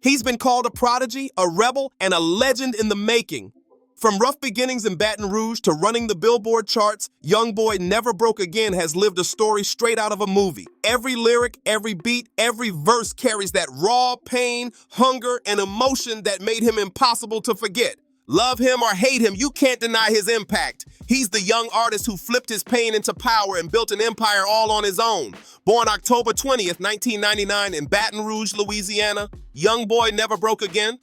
He's been called a prodigy, a rebel, and a legend in the making. From rough beginnings in Baton Rouge to running the Billboard charts, YoungBoy Never Broke Again has lived a story straight out of a movie. Every lyric, every beat, every verse carries that raw pain, hunger, and emotion that made him impossible to forget. Love him or hate him, you can't deny his impact. He's the young artist who flipped his pain into power and built an empire all on his own. Born October 20th, 1999 in Baton Rouge, Louisiana, YoungBoy Never Broke Again,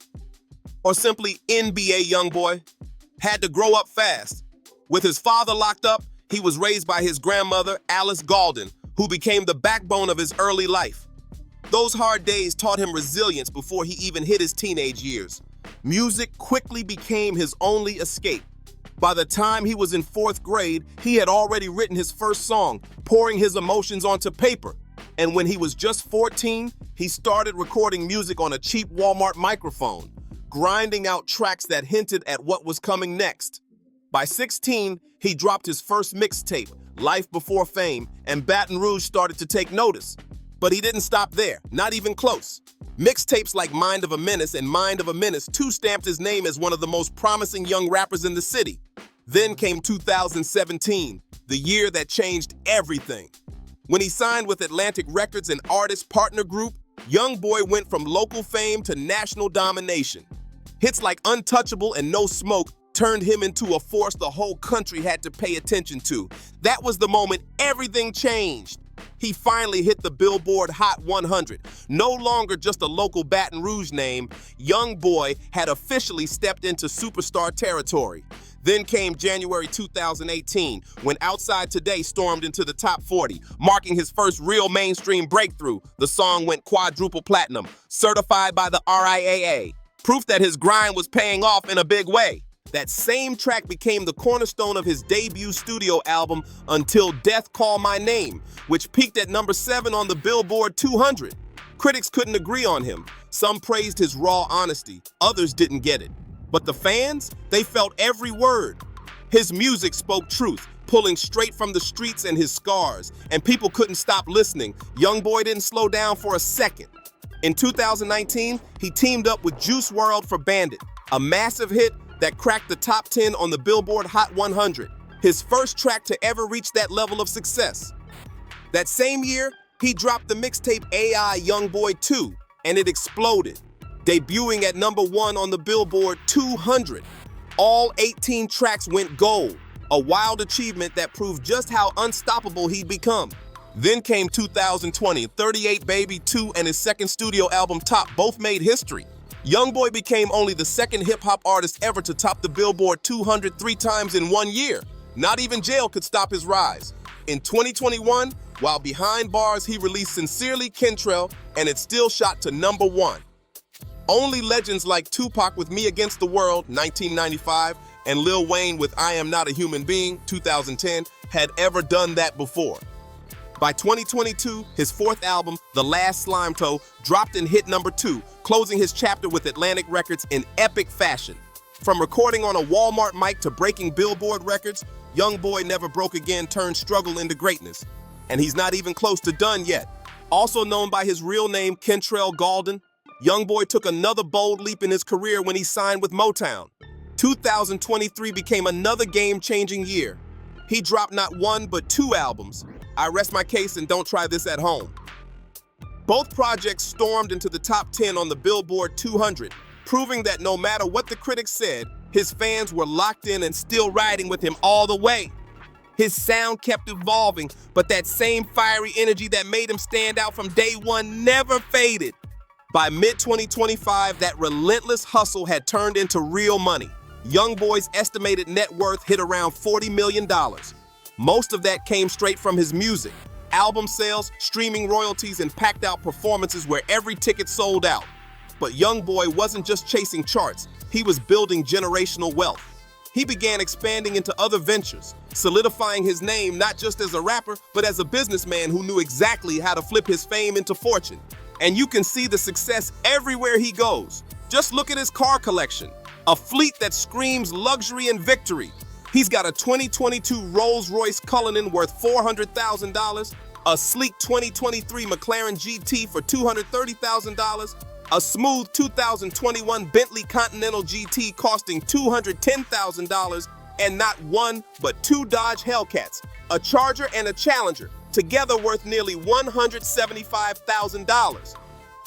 or simply NBA YoungBoy, had to grow up fast. With his father locked up, he was raised by his grandmother, Alice Gaulden, who became the backbone of his early life. Those hard days taught him resilience before he even hit his teenage years. Music quickly became his only escape. By the time he was in 4th grade, he had already written his first song, pouring his emotions onto paper. And when he was just 14, he started recording music on a cheap Walmart microphone, grinding out tracks that hinted at what was coming next. By 16, he dropped his first mixtape, Life Before Fame, and Baton Rouge started to take notice. But he didn't stop there, not even close. Mixtapes like Mind of a Menace and Mind of a Menace too stamped his name as one of the most promising young rappers in the city. Then came 2017, the year that changed everything. When he signed with Atlantic Records, an artist partner group, YoungBoy went from local fame to national domination. Hits like Untouchable and No Smoke turned him into a force the whole country had to pay attention to. That was the moment everything changed. He finally hit the Billboard Hot 100. No longer just a local Baton Rouge name, YoungBoy had officially stepped into superstar territory. Then came January 2018, when Outside Today stormed into the top 40, marking his first real mainstream breakthrough. The song went quadruple platinum, certified by the RIAA. Proof that his grind was paying off in a big way. That same track became the cornerstone of his debut studio album, Until Death Call My Name, which peaked at number 7 on the Billboard 200. Critics couldn't agree on him. Some praised his raw honesty, others didn't get it. But the fans, they felt every word. His music spoke truth, pulling straight from the streets and his scars, and people couldn't stop listening. YoungBoy didn't slow down for a second. In 2019, he teamed up with Juice WRLD for Bandit, a massive hit that cracked the top 10 on the Billboard Hot 100, his first track to ever reach that level of success. That same year, he dropped the mixtape AI YoungBoy 2, and it exploded, debuting at number 1 on the Billboard 200. All 18 tracks went gold, a wild achievement that proved just how unstoppable he'd become. Then came 2020, 38 Baby 2 and his second studio album Top both made history. YoungBoy became only the second hip-hop artist ever to top the Billboard 200 3 times in 1 year. Not even jail could stop his rise. In 2021, while behind bars, he released Sincerely Kentrell, and it still shot to number 1. Only legends like Tupac with Me Against the World, 1995, and Lil Wayne with I Am Not a Human Being, 2010, had ever done that before. By 2022, his 4th album, The Last Slime Toe, dropped and hit number 2, closing his chapter with Atlantic Records in epic fashion. From recording on a Walmart mic to breaking Billboard records, YoungBoy Never Broke Again turned struggle into greatness. And he's not even close to done yet. Also known by his real name, Kentrell Gaulden, YoungBoy took another bold leap in his career when he signed with Motown. 2023 became another game-changing year. He dropped not 1 but 2 albums, I Rest My Case and Don't Try This at Home. Both projects stormed into the top 10 on the Billboard 200, proving that no matter what the critics said, his fans were locked in and still riding with him all the way. His sound kept evolving, but that same fiery energy that made him stand out from day one never faded. By mid-2025, that relentless hustle had turned into real money. YoungBoy's estimated net worth hit around $40 million. Most of that came straight from his music, album sales, streaming royalties, and packed-out performances where every ticket sold out. But YoungBoy wasn't just chasing charts, he was building generational wealth. He began expanding into other ventures, solidifying his name not just as a rapper, but as a businessman who knew exactly how to flip his fame into fortune. And you can see the success everywhere he goes. Just look at his car collection, a fleet that screams luxury and victory. He's got a 2022 Rolls-Royce Cullinan worth $400,000, a sleek 2023 McLaren GT for $230,000, A smooth 2021 Bentley Continental GT costing $210,000, and not one, but two Dodge Hellcats, a Charger and a Challenger, together worth nearly $175,000.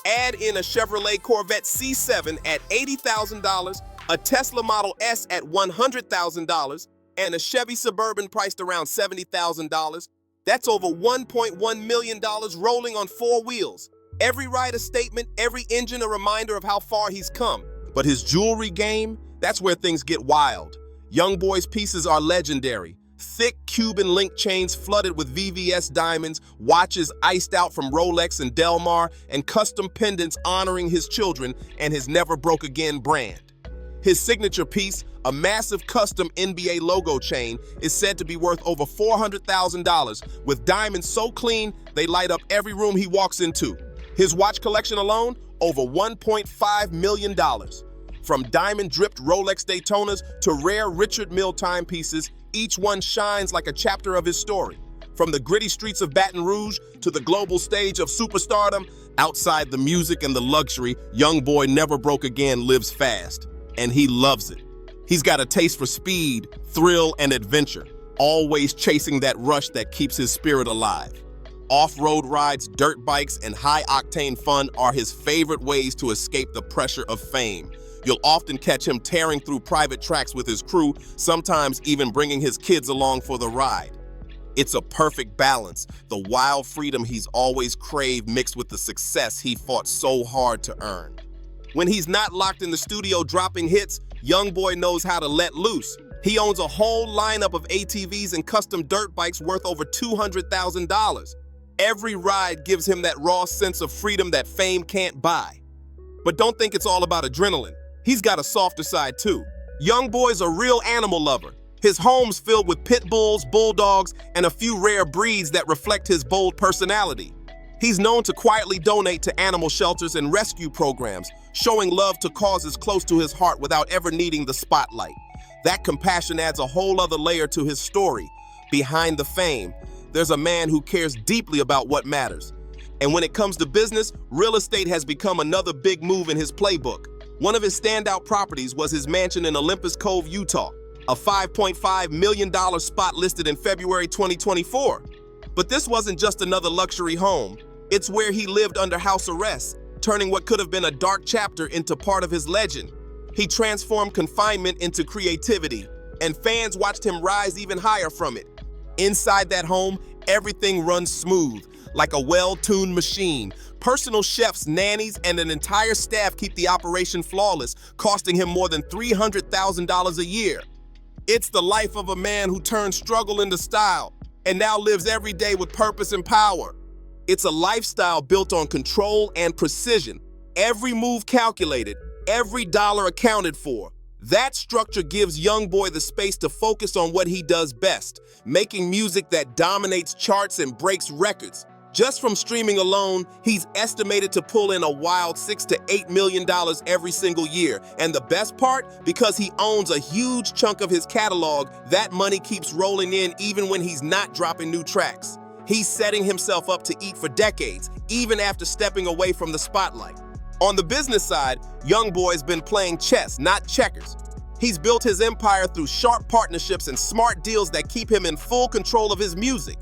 Add in a Chevrolet Corvette C7 at $80,000, a Tesla Model S at $100,000, and a Chevy Suburban priced around $70,000. That's over $1.1 million rolling on four wheels. Every ride a statement, every engine a reminder of how far he's come. But his jewelry game, that's where things get wild. YoungBoy's pieces are legendary. Thick Cuban link chains flooded with VVS diamonds, watches iced out from Rolex and Del Mar, and custom pendants honoring his children and his Never Broke Again brand. His signature piece, a massive custom NBA logo chain, is said to be worth over $400,000, with diamonds so clean they light up every room he walks into. His watch collection alone, over $1.5 million. From diamond-dripped Rolex Daytonas to rare Richard Mille timepieces, each one shines like a chapter of his story. From the gritty streets of Baton Rouge to the global stage of superstardom, outside the music and the luxury, YoungBoy Never Broke Again lives fast, and he loves it. He's got a taste for speed, thrill, and adventure, always chasing that rush that keeps his spirit alive. Off-road rides, dirt bikes, and high-octane fun are his favorite ways to escape the pressure of fame. You'll often catch him tearing through private tracks with his crew, sometimes even bringing his kids along for the ride. It's a perfect balance, the wild freedom he's always craved mixed with the success he fought so hard to earn. When he's not locked in the studio dropping hits, YoungBoy knows how to let loose. He owns a whole lineup of ATVs and custom dirt bikes worth over $200,000. Every ride gives him that raw sense of freedom that fame can't buy. But don't think it's all about adrenaline. He's got a softer side too. YoungBoy's a real animal lover. His home's filled with pit bulls, bulldogs, and a few rare breeds that reflect his bold personality. He's known to quietly donate to animal shelters and rescue programs, showing love to causes close to his heart without ever needing the spotlight. That compassion adds a whole other layer to his story. Behind the fame, there's a man who cares deeply about what matters. And when it comes to business, real estate has become another big move in his playbook. One of his standout properties was his mansion in Olympus Cove, Utah, a $5.5 million spot listed in February 2024. But this wasn't just another luxury home. It's where he lived under house arrest, turning what could have been a dark chapter into part of his legend. He transformed confinement into creativity, and fans watched him rise even higher from it. Inside that home, everything runs smooth, like a well-tuned machine. Personal chefs, nannies, and an entire staff keep the operation flawless, costing him more than $300,000 a year. It's the life of a man who turned struggle into style and now lives every day with purpose and power. It's a lifestyle built on control and precision. Every move calculated, every dollar accounted for. That structure gives YoungBoy the space to focus on what he does best, making music that dominates charts and breaks records. Just from streaming alone, he's estimated to pull in a wild $6 to $8 million every single year. And the best part, because he owns a huge chunk of his catalog, that money keeps rolling in even when he's not dropping new tracks. He's setting himself up to eat for decades, even after stepping away from the spotlight. On the business side, YoungBoy's been playing chess, not checkers. He's built his empire through sharp partnerships and smart deals that keep him in full control of his music.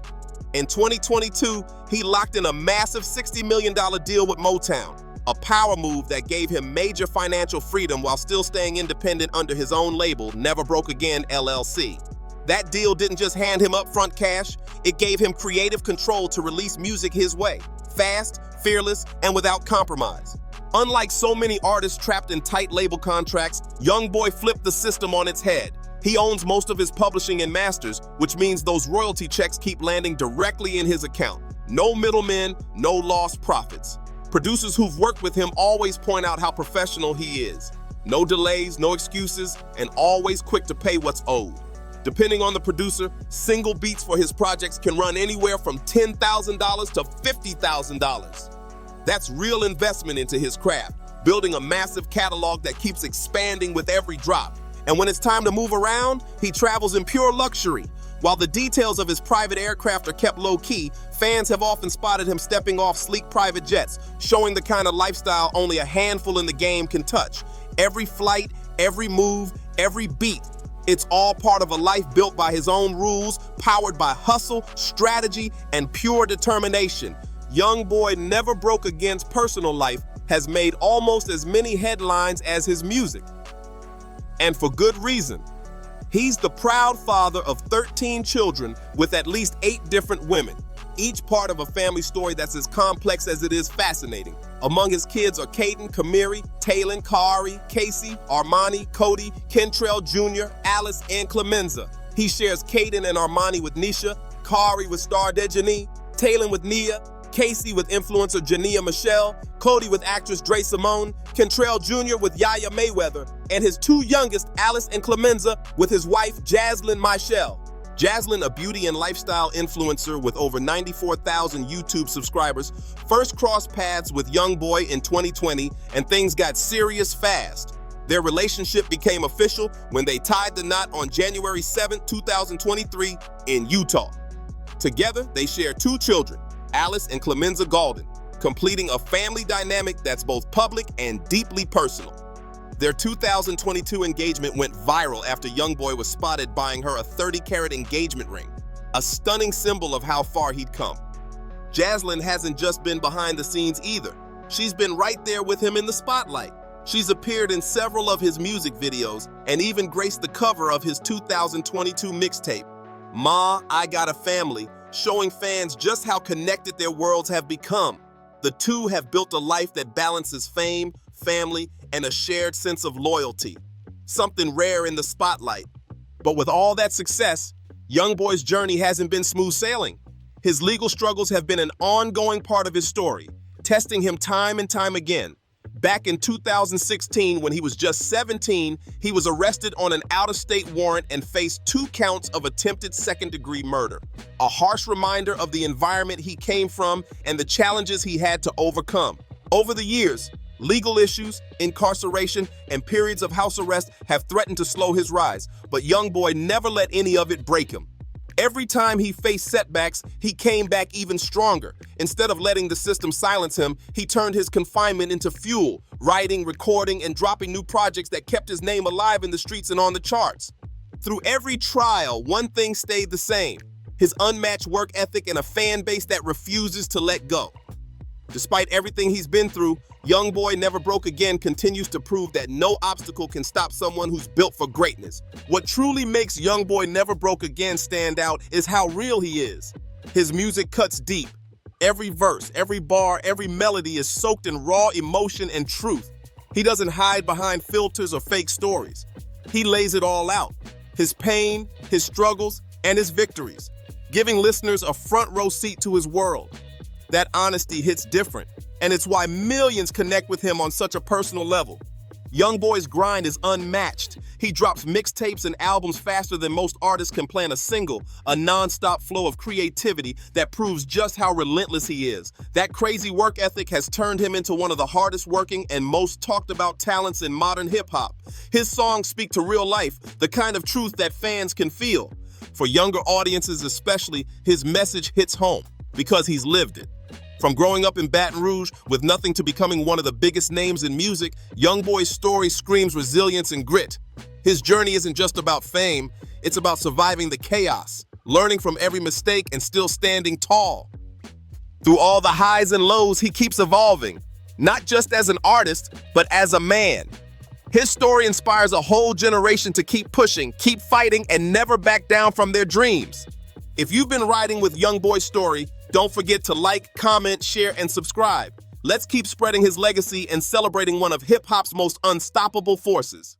In 2022, he locked in a massive $60 million deal with Motown, a power move that gave him major financial freedom while still staying independent under his own label, Never Broke Again, LLC. That deal didn't just hand him upfront cash, it gave him creative control to release music his way, fast, fearless, and without compromise. Unlike so many artists trapped in tight label contracts, YoungBoy flipped the system on its head. He owns most of his publishing and masters, which means those royalty checks keep landing directly in his account. No middlemen, no lost profits. Producers who've worked with him always point out how professional he is. No delays, no excuses, and always quick to pay what's owed. Depending on the producer, single beats for his projects can run anywhere from $10,000 to $50,000. That's real investment into his craft, building a massive catalog that keeps expanding with every drop. And when it's time to move around, he travels in pure luxury, While the details of his private aircraft are kept low-key, fans have often spotted him stepping off sleek private jets, showing the kind of lifestyle only a handful in the game can touch. Every flight, every move, every beat, it's all part of a life built by his own rules, powered by hustle, strategy, and pure determination. YoungBoy Never Broke Again's personal life has made almost as many headlines as his music. And for good reason. He's the proud father of 13 children with at least 8 different women, each part of a family story that's as complex as it is fascinating. Among his kids are Caden, Kamiri, Taylin, Kari, Casey, Armani, Cody, Kentrell Jr., Alice, and Clemenza. He shares Caden and Armani with Nisha, Kari with star Dejani, Taylin with Nia, Casey with influencer Jania Michelle, Cody with actress Dre Simone, Kentrell Jr. with Yaya Mayweather, and his 2 youngest, Alice and Clemenza, with his wife Jaslyn Michelle. Jaslyn, a beauty and lifestyle influencer with over 94,000 YouTube subscribers, first crossed paths with YoungBoy in 2020, and things got serious fast. Their relationship became official when they tied the knot on January 7, 2023 in Utah. Together, they share 2 children, Alice and Clemenza Golden, completing a family dynamic that's both public and deeply personal. Their 2022 engagement went viral after YoungBoy was spotted buying her a 30-carat engagement ring, a stunning symbol of how far he'd come. Jaslyn hasn't just been behind the scenes either. She's been right there with him in the spotlight. She's appeared in several of his music videos and even graced the cover of his 2022 mixtape, Ma, I Got a Family, showing fans just how connected their worlds have become. The two have built a life that balances fame, family, and a shared sense of loyalty, something rare in the spotlight. But with all that success, YoungBoy's journey hasn't been smooth sailing. His legal struggles have been an ongoing part of his story, testing him time and time again. Back in 2016, when he was just 17, he was arrested on an out-of-state warrant and faced 2 counts of attempted second-degree murder. A harsh reminder of the environment he came from and the challenges he had to overcome. Over the years, legal issues, incarceration, and periods of house arrest have threatened to slow his rise, but YoungBoy never let any of it break him. Every time he faced setbacks, he came back even stronger. Instead of letting the system silence him, he turned his confinement into fuel, writing, recording, and dropping new projects that kept his name alive in the streets and on the charts. Through every trial, one thing stayed the same: his unmatched work ethic and a fan base that refuses to let go. Despite everything he's been through, YoungBoy Never Broke Again continues to prove that no obstacle can stop someone who's built for greatness. What truly makes YoungBoy Never Broke Again stand out is how real he is. His music cuts deep. Every verse, every bar, every melody is soaked in raw emotion and truth. He doesn't hide behind filters or fake stories. He lays it all out: his pain, his struggles, and his victories, giving listeners a front row seat to his world. That honesty hits different, and it's why millions connect with him on such a personal level. YoungBoy's grind is unmatched. He drops mixtapes and albums faster than most artists can plan a single, a non-stop flow of creativity that proves just how relentless he is. That crazy work ethic has turned him into one of the hardest working and most talked about talents in modern hip-hop. His songs speak to real life, the kind of truth that fans can feel. For younger audiences especially, his message hits home because he's lived it. From growing up in Baton Rouge with nothing to becoming one of the biggest names in music, YoungBoy's story screams resilience and grit. His journey isn't just about fame, it's about surviving the chaos, learning from every mistake, and still standing tall. Through all the highs and lows, he keeps evolving, not just as an artist, but as a man. His story inspires a whole generation to keep pushing, keep fighting, and never back down from their dreams. If you've been riding with YoungBoy's story, don't forget to like, comment, share, and subscribe. Let's keep spreading his legacy and celebrating one of hip-hop's most unstoppable forces.